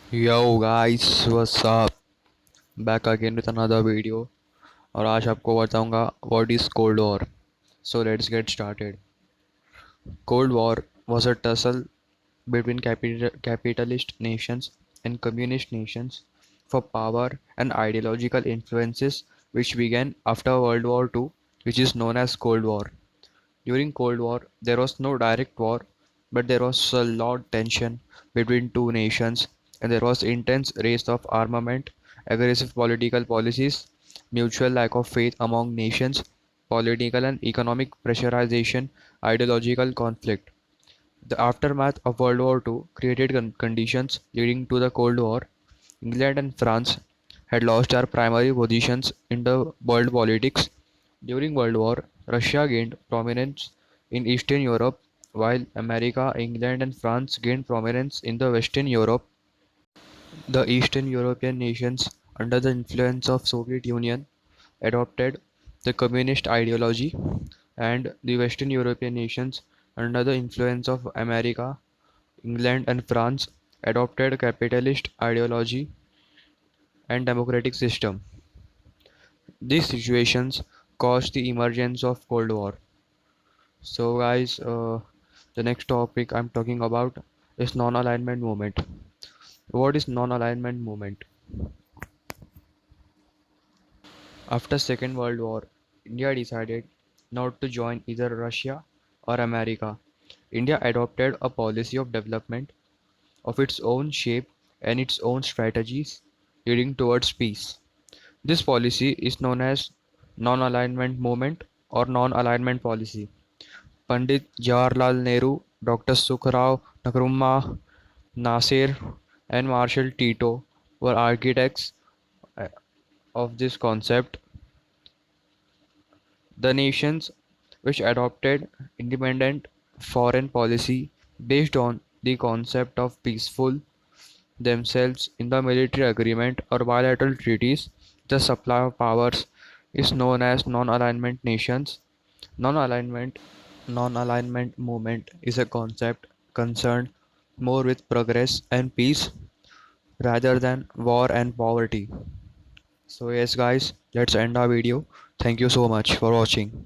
Yo guys, what's up? Back again with another video. और आज आपको बताऊंगा what is Cold War. So let's get started. Cold War was a tussle between capitalist nations and communist nations for power and ideological influences which began after World War II, which is known as Cold War. During Cold War, there was no direct war, but there was a lot tension between two nations, and there was intense race of armament, aggressive political policies, mutual lack of faith among nations, political and economic pressurization, ideological conflict. The aftermath of World War II created conditions leading to the Cold War. England and France had lost their primary positions in the world politics. During World War, Russia gained prominence in Eastern Europe, while America, England, and France gained prominence in the Western Europe. The Eastern European nations, under the influence of Soviet Union, adopted the communist ideology, and the Western European nations, under the influence of America, England, and France, adopted capitalist ideology and democratic system. These situations caused the emergence of Cold War. So, guys, the next topic I'm talking about is non-alignment movement. What is non-alignment movement? After Second World War, India decided not to join either Russia or America. India adopted a policy of development of its own shape and its own strategies, leading towards peace. This policy is known as non-alignment movement or non-alignment policy. Pandit Jawaharlal Nehru, Doctor Sukhrao Nkrumah, Nasir, and Marshal Tito were architects uh, of this concept. The nations which adopted independent foreign policy based on the concept of peaceful themselves in the military agreement or bilateral treaties, the supply of powers is known as non-alignment nations. Non-alignment Non-alignment movement is a concept concerned more with progress and peace rather than war and poverty. So yes guys, let's end our video. Thank you so much for watching.